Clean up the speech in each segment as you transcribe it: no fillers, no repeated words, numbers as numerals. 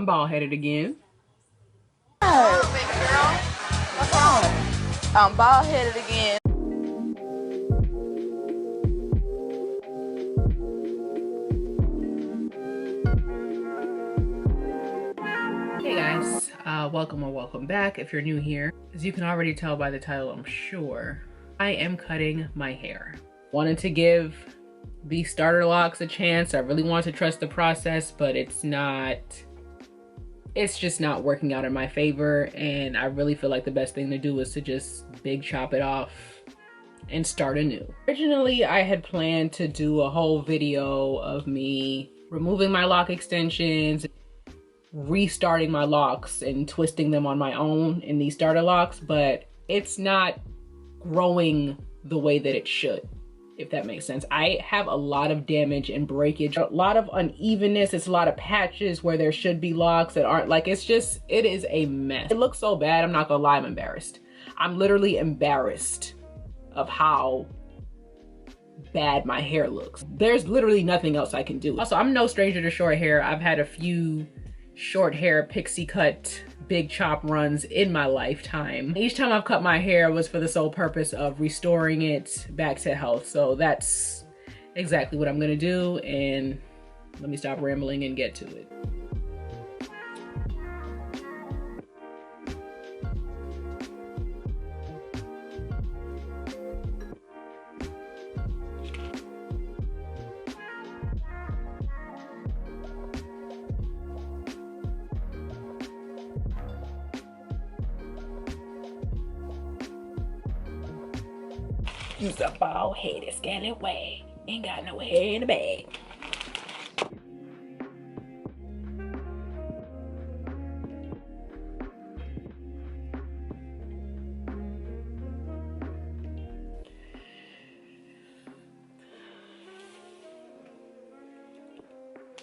bald headed again. Oh, baby girl. What's wrong? I'm bald headed again. Hey guys, welcome or welcome back if you're new here. As you can already tell by the title, I'm sure, I am cutting my hair. Wanted to give the starter locks a chance. I really want to trust the process, but it's just not working out in my favor, and I really feel like the best thing to do is to just big chop it off and start anew. Originally, I had planned to do a whole video of me removing my lock extensions, restarting my locks and twisting them on my own in these starter locks, but it's not growing the way that it should, if that makes sense. I have a lot of damage and breakage, a lot of unevenness. It's a lot of patches where there should be locks that aren't. Like, it is a mess. It looks so bad, I'm not gonna lie, I'm embarrassed. I'm literally embarrassed of how bad my hair looks. There's literally nothing else I can do. Also, I'm no stranger to short hair. I've had a few short hair pixie cut big chop runs in my lifetime. Each time I've cut my hair was for the sole purpose of restoring it back to health. So that's exactly what I'm gonna do, and let me stop rambling and get to it. You's a bald-headed scallywag. Ain't got no hair in the bag.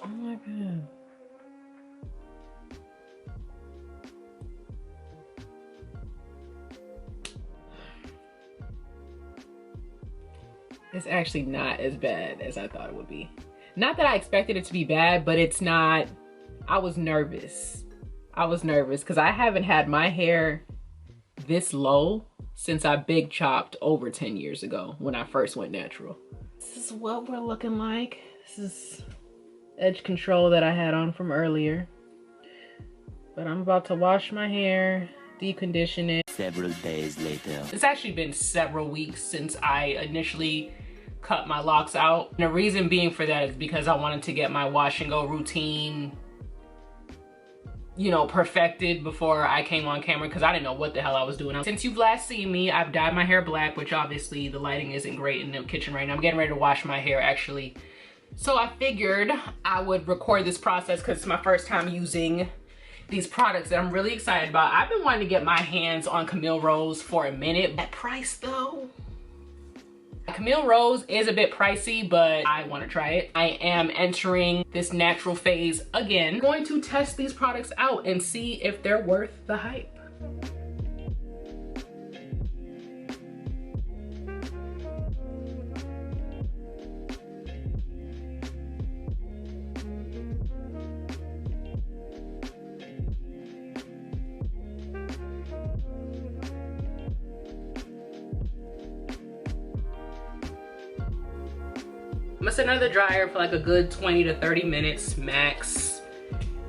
Oh my God. It's actually not as bad as I thought it would be. Not that I expected it to be bad, but it's not. I was nervous. Because I haven't had my hair this low since I big chopped over 10 years ago when I first went natural. This is what we're looking like. This is edge control that I had on from earlier. But I'm about to wash my hair, decondition it. Several days later. It's actually been several weeks since I initially cut my locks out. And the reason being for that is because I wanted to get my wash and go routine, you know, perfected before I came on camera, because I didn't know what the hell I was doing. Since you've last seen me, I've dyed my hair black, which obviously the lighting isn't great in the kitchen right now. I'm getting ready to wash my hair actually. So I figured I would record this process because it's my first time using these products that I'm really excited about. I've been wanting to get my hands on Camille Rose for a minute. That price though, Camille Rose is a bit pricey, but I want to try it. I am entering this natural phase again. I'm going to test these products out and see if they're worth the hype. I'm gonna sit under the dryer for like a good 20 to 30 minutes max.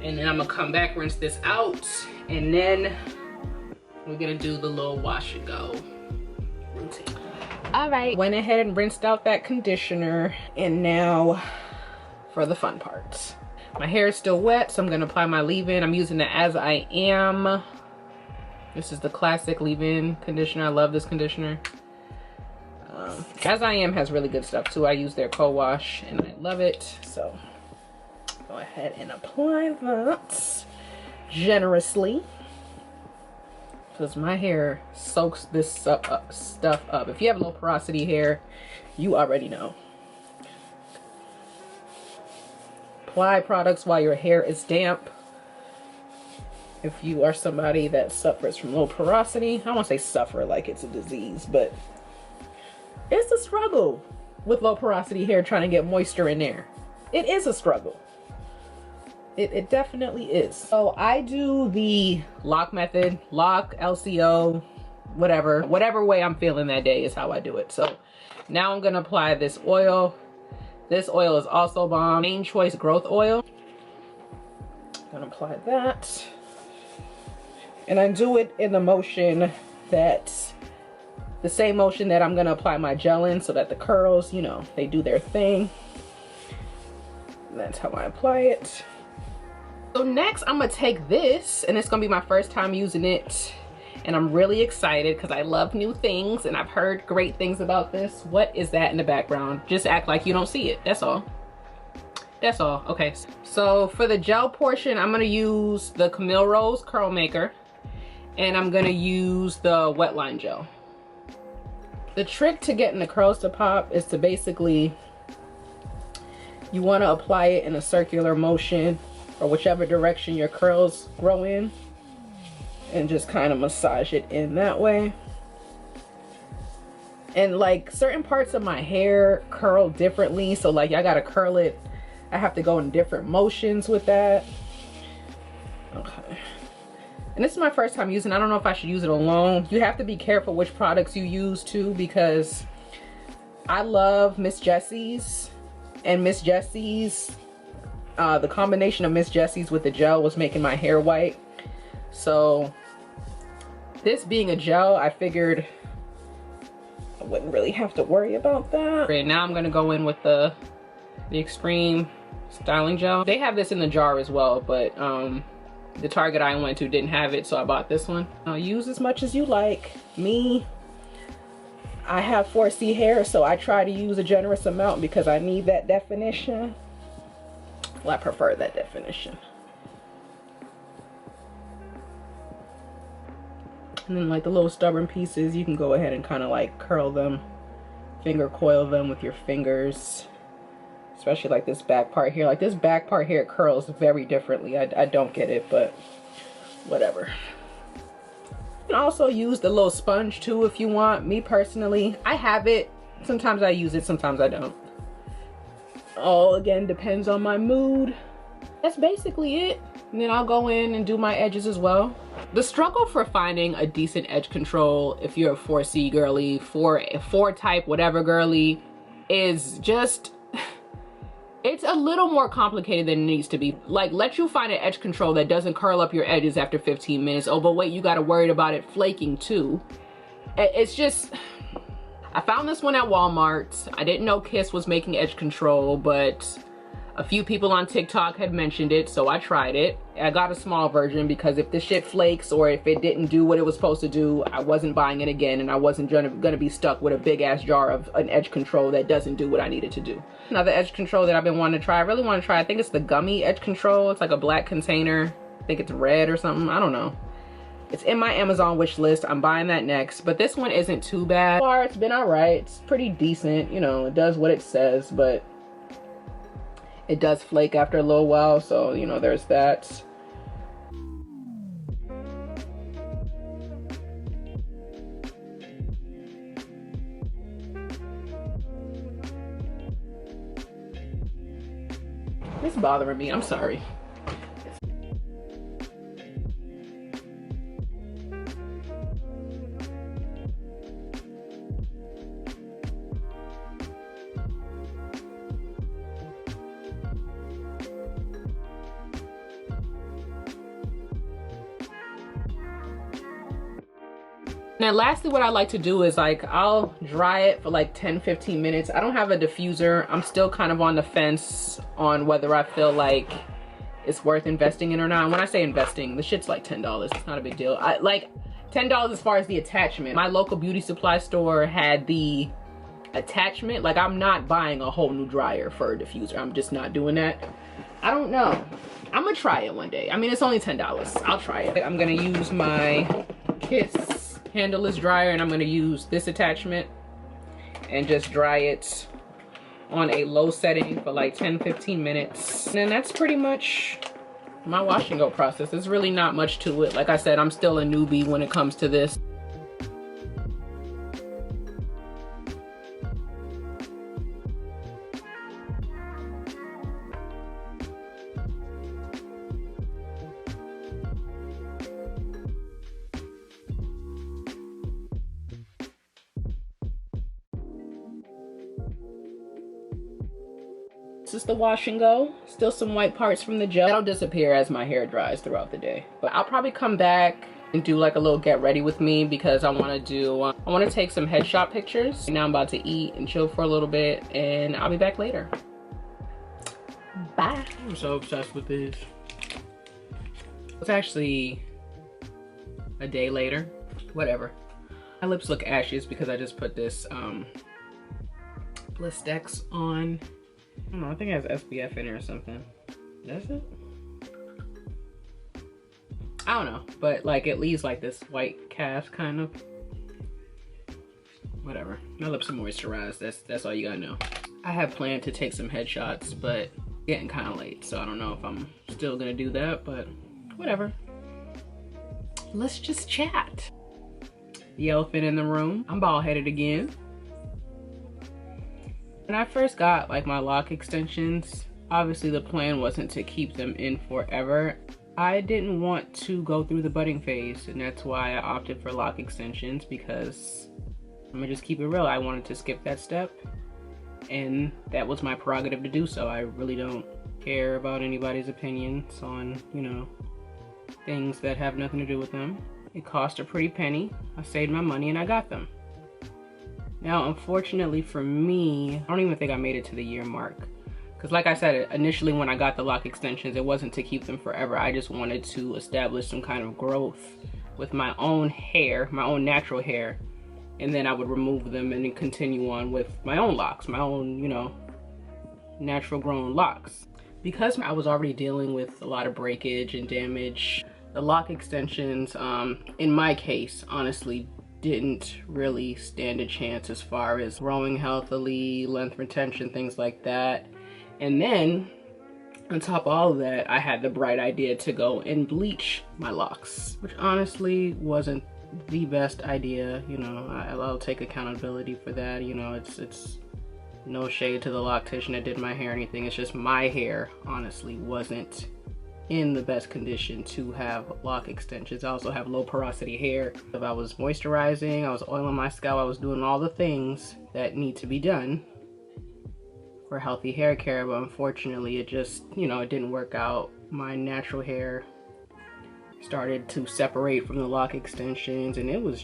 And then I'm gonna come back, rinse this out, and then we're gonna do the little wash and go routine. All right, went ahead and rinsed out that conditioner, and now for the fun parts. My hair is still wet, so I'm gonna apply my leave-in. I'm using the As I Am. This is the classic leave-in conditioner. I love this conditioner. As I Am has really good stuff too. I use their co-wash and I love it. So go ahead and apply that generously, because my hair soaks this stuff up. If you have low porosity hair, you already know. Apply products while your hair is damp. If you are somebody that suffers from low porosity, I don't want to say suffer like it's a disease, but it's a struggle with low porosity hair trying to get moisture in there. It is a struggle. It definitely is. So I do the lock method, lock, LCO, whatever way I'm feeling that day is how I do it. So now I'm gonna apply this oil. This oil is also bomb, Main Choice Growth Oil. I'm gonna apply that. And I do it in the motion that, the same motion that I'm gonna apply my gel in, so that the curls, you know, they do their thing. And that's how I apply it. So next I'm gonna take this, and it's gonna be my first time using it. And I'm really excited because I love new things and I've heard great things about this. What is that in the background? Just act like you don't see it, that's all. That's all, okay. So for the gel portion, I'm gonna use the Camille Rose Curl Maker, and I'm gonna use the Wet Line Gel. The trick to getting the curls to pop is to basically, you wanna apply it in a circular motion or whichever direction your curls grow in, and just kind of massage it in that way. And like certain parts of my hair curl differently, so like I gotta curl it, I have to go in different motions with that. Okay. And this is my first time using it. I don't know if I should use it alone. You have to be careful which products you use too, because I love Miss Jessie's, and Miss Jessie's, the combination of Miss Jessie's with the gel was making my hair white. So this being a gel, I figured I wouldn't really have to worry about that. Right now I'm gonna go in with the Xtreme Styling Gel. They have this in the jar as well, but the Target I went to didn't have it, so I bought this one. Use as much as you like. Me, I have 4C hair, so I try to use a generous amount because I need that definition. Well, I prefer that definition. And then like the little stubborn pieces, you can go ahead and kind of like curl them, finger coil them with your fingers. Especially like this back part here. Like this back part here curls very differently. I don't get it, but whatever. You can also use the little sponge too if you want. Me personally, I have it. Sometimes I use it, sometimes I don't. All again depends on my mood. That's basically it. And then I'll go in and do my edges as well. The struggle for finding a decent edge control if you're a 4C girly, 4 type, whatever girly, is just, it's a little more complicated than it needs to be. Like, let you find an edge control that doesn't curl up your edges after 15 minutes. Oh, but wait, you gotta worry about it flaking too. It's just, I found this one at Walmart. I didn't know Kiss was making edge control, but a few people on TikTok had mentioned it, so I tried it. I got a small version because if the shit flakes or if it didn't do what it was supposed to do, I wasn't buying it again, and I wasn't gonna be stuck with a big ass jar of an edge control that doesn't do what I needed to do. Another edge control that I've been wanting to try, I really want to try, I think it's the gummy edge control. It's like a black container. I think it's red or something, I don't know. It's in my Amazon wish list. I'm buying that next, but this one isn't too bad. So far, it's been all right. It's pretty decent, you know, it does what it says, but it does flake after a little while, so you know, there's that. It's bothering me, I'm sorry. Now lastly, what I like to do is like I'll dry it for like 10-15 minutes. I don't have a diffuser. I'm still kind of on the fence on whether I feel like it's worth investing in or not. When I say investing, the shit's like $10. It's not a big deal. I like $10 as far as the attachment. My local beauty supply store had the attachment. Like, I'm not buying a whole new dryer for a diffuser. I'm just not doing that. I don't know. I'm gonna try it one day. I mean, it's only $10. I'll try it. I'm gonna use my Kiss handleless dryer, and I'm going to use this attachment and just dry it on a low setting for like 10-15 minutes. And then that's pretty much my wash and go process. There's really not much to it. Like I said, I'm still a newbie when it comes to this. is the wash and go. Still some white parts from the gel. That'll disappear as my hair dries throughout the day. But I'll probably come back and do like a little get ready with me because I want to take some headshot pictures. Now I'm about to eat and chill for a little bit, and I'll be back later. Bye. I'm so obsessed with this. It's actually a day later. Whatever. My lips look ashy because I just put this Blistex on. I don't know, I think it has SPF in it or something. Does it? I don't know, but like it leaves like this white cast kind of. Whatever. My lips are moisturized. That's all you gotta know. I had planned to take some headshots, but getting kind of late, so I don't know if I'm still gonna do that, but whatever. Let's just chat. The elephant in the room. I'm bald-headed again. When I first got like my lock extensions, obviously the plan wasn't to keep them in forever. I didn't want to go through the budding phase, and that's why I opted for lock extensions, because I'm gonna just keep it real. I wanted to skip that step, and that was my prerogative to do so. I really don't care about anybody's opinions on, you know, things that have nothing to do with them. It cost a pretty penny. I saved my money and I got them. Now, unfortunately for me, I don't even think I made it to the year mark. Because like I said, initially when I got the lock extensions, it wasn't to keep them forever. I just wanted to establish some kind of growth with my own hair, my own natural hair. And then I would remove them and then continue on with my own locks, my own, you know, natural grown locks. Because I was already dealing with a lot of breakage and damage, the lock extensions, in my case, honestly, didn't really stand a chance as far as growing healthily, length retention, things like that. And then on top of all of that, I had the bright idea to go and bleach my locks, which honestly wasn't the best idea. You know, I'll take accountability for that. You know, it's no shade to the loctician that did my hair or anything. It's just my hair honestly wasn't in the best condition to have lock extensions. I also have low porosity hair. If I was moisturizing, I was oiling my scalp, I was doing all the things that need to be done for healthy hair care, but unfortunately it just, you know, it didn't work out. My natural hair started to separate from the lock extensions, and it was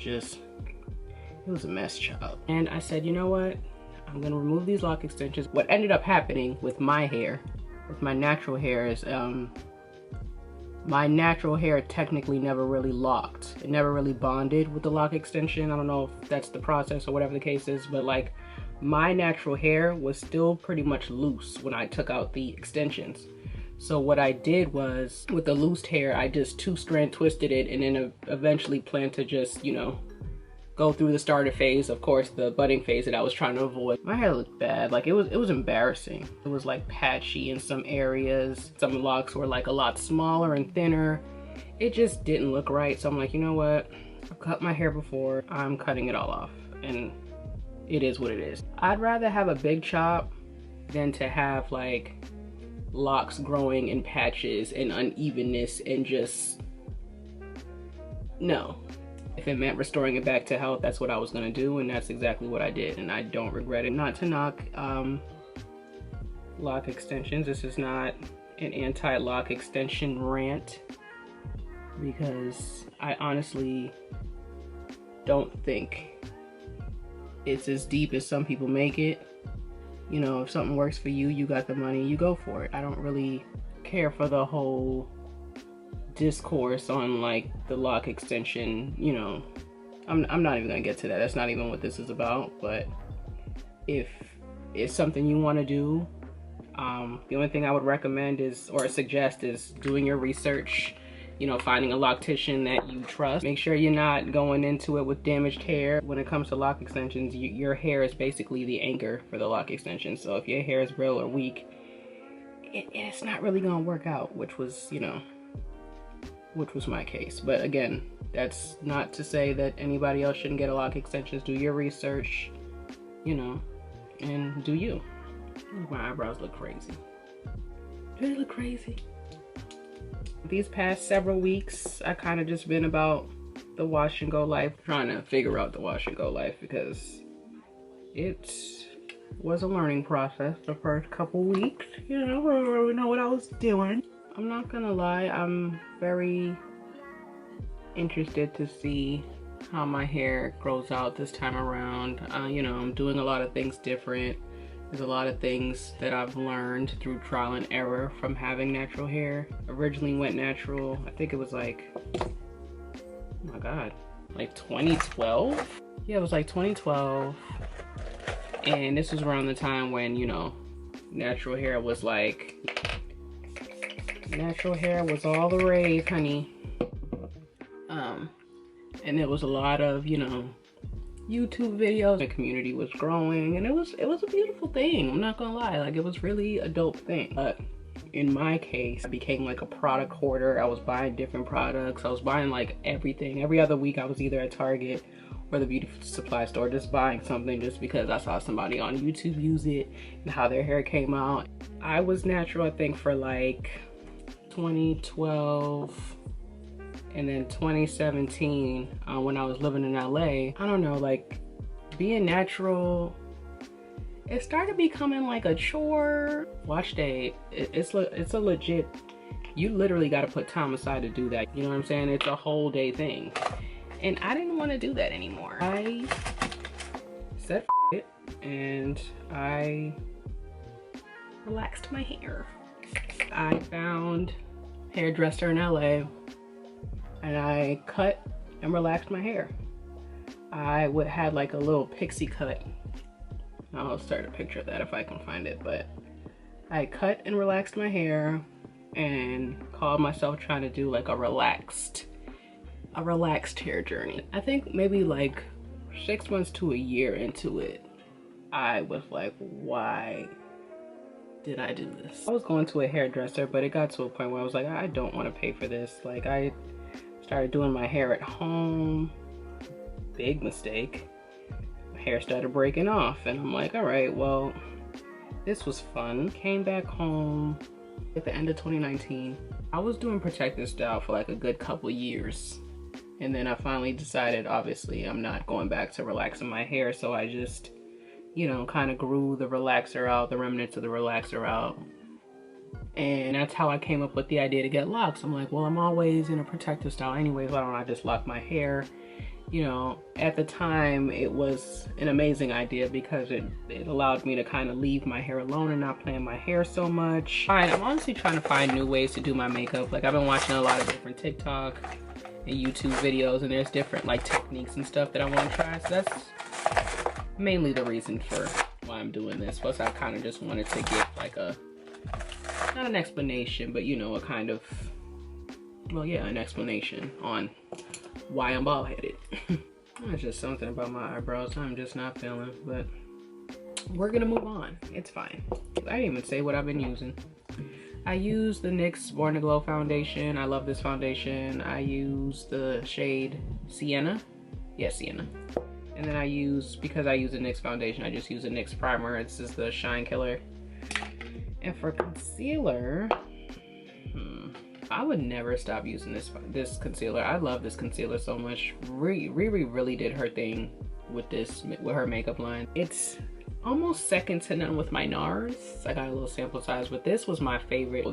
a mess, child. And I said, you know what? I'm gonna remove these lock extensions. What ended up happening with my hair, with my natural hair, is my natural hair technically never really locked. It never really bonded with the lock extension. I don't know if that's the process or whatever the case is, but like my natural hair was still pretty much loose when I took out the extensions. So what I did was, with the loose hair, I just two-strand twisted it and then eventually planned to just, you know, go through the starter phase, of course, the budding phase that I was trying to avoid. My hair looked bad. Like it was embarrassing. It was like patchy in some areas. Some locks were like a lot smaller and thinner. It just didn't look right. So I'm like, you know what? I've cut my hair before. I'm cutting it all off, and it is what it is. I'd rather have a big chop than to have like locks growing in patches and unevenness and just, no. If it meant restoring it back to health, that's what I was gonna do, and that's exactly what I did, and I don't regret it. Not to knock lock extensions. This is not an anti-lock extension rant, because I honestly don't think it's as deep as some people make it. You know, if something works for you, you got the money, you go for it. I don't really care for the whole discourse on like the lock extension, you know. I'm not even gonna get to that. That's not even what this is about. But if it's something you want to do, the only thing I would recommend is, or suggest, is doing your research. You know, finding a loctician that you trust. Make sure you're not going into it with damaged hair. When it comes to lock extensions, your hair is basically the anchor for the lock extension. So if your hair is brittle or weak, it's not really gonna work out, which was, you know, which was my case. But again, that's not to say that anybody else shouldn't get a lock extensions. Do your research, you know, and do you. My eyebrows look crazy. Do they look crazy? These past several weeks, I kind of just been about the wash and go life, trying to figure out the wash and go life, because it's was a learning process the first couple weeks. You know, I didn't really know what I was doing. I'm not gonna lie, I'm very interested to see how my hair grows out this time around. You know, I'm doing a lot of things different. There's a lot of things that I've learned through trial and error from having natural hair. Originally went natural, I think it was like, oh my God, like 2012? Yeah, it was like 2012. And this was around the time when, you know, natural hair was like, natural hair was all the rage, honey. And it was a lot of, you know, YouTube videos. The community was growing, and it was a beautiful thing. I'm not gonna lie, like, it was really a dope thing. But in my case, I became like a product hoarder. I was buying different products. I was buying like everything. Every other week I was either at Target or the beauty supply store just buying something just because I saw somebody on YouTube use it and how their hair came out. I was natural, I think, for like 2012 and then 2017 when I was living in LA. I don't know, like, being natural, it started becoming like a chore. Wash day, it's a legit, you literally got to put time aside to do that. You know what I'm saying? It's a whole day thing. And I didn't want to do that anymore. I said F it, and I relaxed my hair. I found a hairdresser in LA, and I cut and relaxed my hair. I would have like a little pixie cut. I'll start a picture of that if I can find it, but I cut and relaxed my hair and called myself trying to do like a relaxed hair journey. I think maybe like 6 months to a year into it, I was like, why did I do this? I was going to a hairdresser, but it got to a point where I was like, I don't want to pay for this. Like, I started doing my hair at home. Big mistake. My hair started breaking off, and I'm like, all right, well, this was fun. Came back home at the end of 2019. I was doing protective style for like a good couple years. And then I finally decided, obviously, I'm not going back to relaxing my hair. So I just, you know, kind of grew the relaxer out, the remnants of the relaxer out. And that's how I came up with the idea to get locks. I'm like, well, I'm always in a protective style anyway. Why don't I just lock my hair? You know, at the time, it was an amazing idea because it allowed me to kind of leave my hair alone and not play in my hair so much. I'm honestly trying to find new ways to do my makeup. Like, I've been watching a lot of different TikTok and YouTube videos, and there's different like techniques and stuff that I want to try. So that's mainly the reason for why I'm doing this. Plus, I kind of just wanted to get like a, not an explanation, but you know, a kind of, well, yeah, an explanation on why I'm bald headed. It's just something about my eyebrows I'm just not feeling, but we're gonna move on. It's fine. I didn't even say what I've been using. I use the NYX Born to Glow foundation. I love this foundation. I use the shade Sienna. Yeah, Sienna. And then I use, because I use a NYX foundation, I just use a NYX primer. This is the Shine Killer. And for concealer, I would never stop using this concealer. I love this concealer so much. Riri really did her thing with this, with her makeup line. It's almost second to none with my NARS. I got a little sample size, but this was my favorite.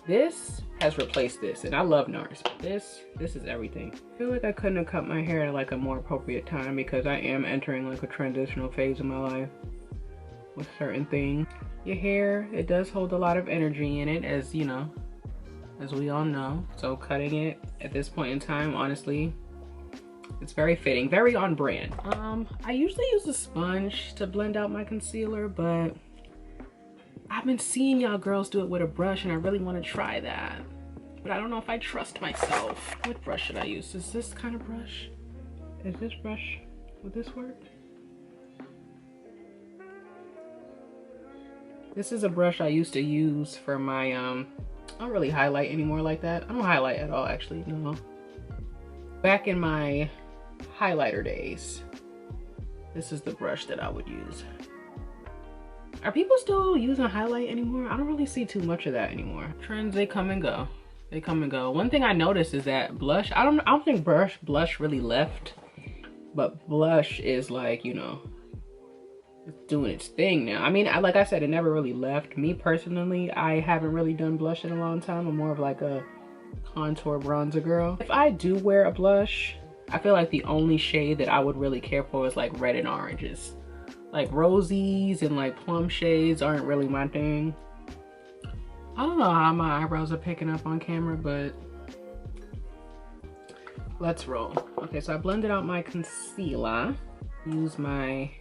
This has replaced this, and I love NARS. This is everything. I feel like I couldn't have cut my hair at like a more appropriate time because I am entering like a transitional phase in my life with certain things. Your hair, it does hold a lot of energy in it, as you know, as we all know. So cutting it at this point in time, honestly, it's very fitting, very on brand. I usually use a sponge to blend out my concealer, but I've been seeing y'all girls do it with a brush, and I really want to try that. But I don't know if I trust myself. What brush should I use? Is this kind of brush? Is this brush, would this work? This is a brush I used to use for my, I don't really highlight anymore like that. I don't highlight at all, actually, no. Back in my highlighter days, this is the brush that I would use. Are people still using highlight anymore? I don't really see too much of that anymore. Trends, they come and go. They come and go. One thing I noticed is that blush, I don't think blush really left, but blush is like, you know, doing its thing now. I mean, like I said, it never really left. Me personally, I haven't really done blush in a long time. I'm more of like a contour bronzer girl. If I do wear a blush, I feel like the only shade that I would really care for is like red and oranges. Like rosies and like plum shades aren't really my thing. I don't know how my eyebrows are picking up on camera, but let's roll. Okay, so I blended out my concealer. Use my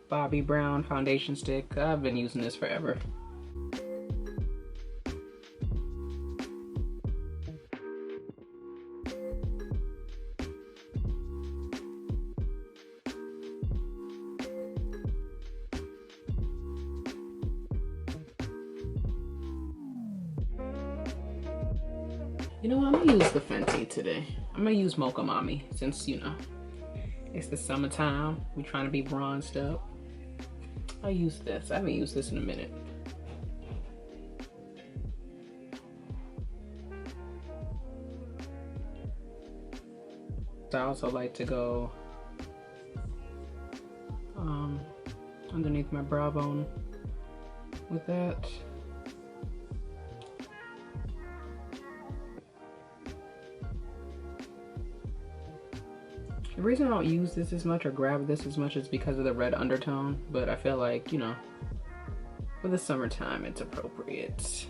Bobbi Brown foundation stick. I've been using this forever. You know what, I'm gonna use the Fenty today. I'm gonna use Mocha Mami since, you know, it's the summertime. We're trying to be bronzed up. I'll use this. I haven't used this in a minute. I also like to go underneath my brow bone with that. The reason I don't use this as much or grab this as much is because of the red undertone, but I feel like, you know, for the summertime, it's appropriate.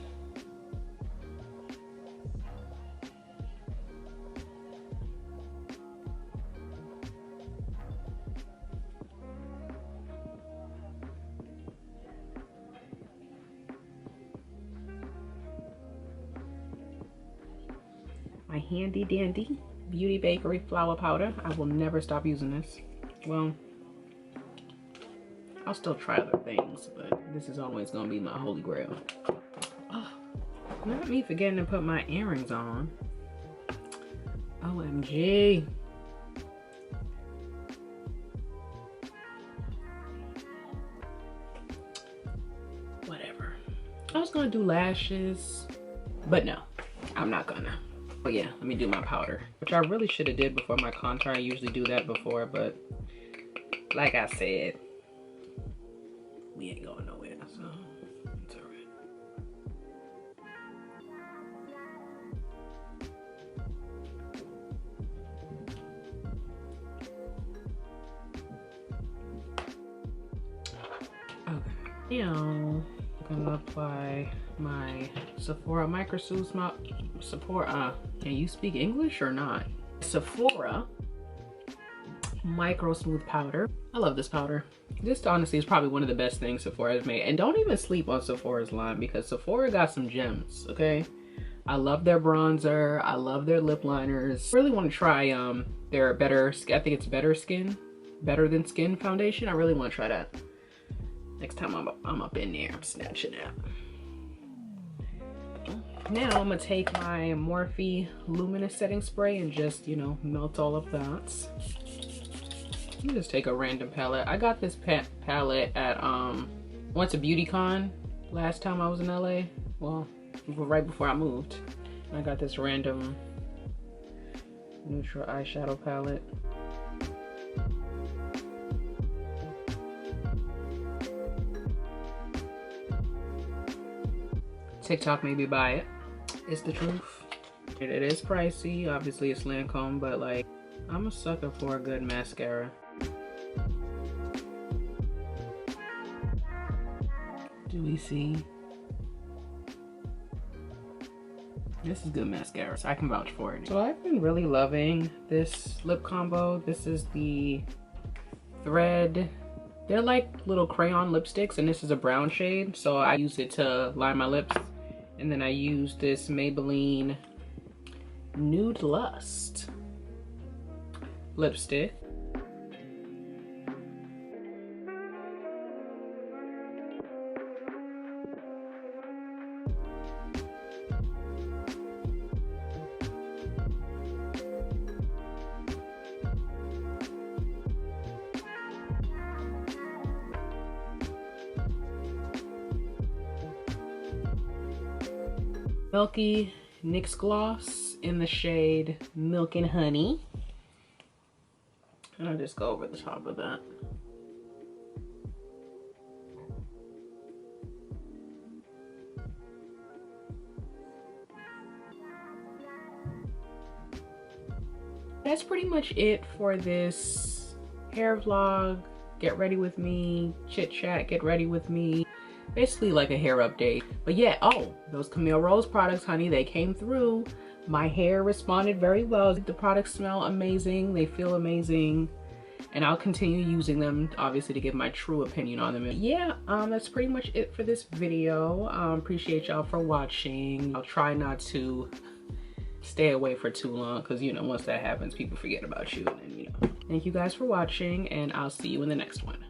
My handy dandy Beauty Bakerie flour powder. I will never stop using this. Well, I'll still try other things, but this is always gonna be my holy grail. Oh, not me forgetting to put my earrings on. OMG. Whatever. I was gonna do lashes, but no, I'm not gonna. But yeah, let me do my powder, which I really should have did before my contour. I usually do that before, but like I said, we ain't going nowhere, so it's all right. Okay, now I'm gonna apply my Sephora Micro Sephora, can you speak English or not? Sephora Micro Smooth Powder. I love this powder. This honestly is probably one of the best things Sephora has made. And don't even sleep on Sephora's line, because Sephora got some gems, okay? I love their bronzer. I love their lip liners. I really want to try their better, I think it's better than skin foundation. I really want to try that. Next time I'm up in there, I'm snatching it. Now I'm gonna take my Morphe Luminous setting spray and just, you know, melt all of that. Let me just take a random palette. I got this palette at went to BeautyCon last time I was in LA. Well, right before I moved. I got this random neutral eyeshadow palette. TikTok made me buy it. It's the truth. It is pricey. Obviously it's Lancôme, but like, I'm a sucker for a good mascara. Do we see? This is good mascara, so I can vouch for it. So I've been really loving this lip combo. This is the Thread. They're like little crayon lipsticks, and this is a brown shade, so I use it to line my lips. And then I use this Maybelline Nude Lust lipstick. Milky NYX gloss in the shade Milk and Honey. And I'll just go over the top of that. That's pretty much it for this hair vlog. Get ready with me, chit chat, get ready with me. Basically like a hair update. But yeah, oh, those Camille Rose products, honey, they came through. My hair responded very well. The products smell amazing, they feel amazing. And I'll continue using them, obviously, to give my true opinion on them. Yeah, that's pretty much it for this video. Appreciate y'all for watching. I'll try not to stay away for too long, because, you know, once that happens, people forget about you. And, you know, thank you guys for watching, and I'll see you in the next one.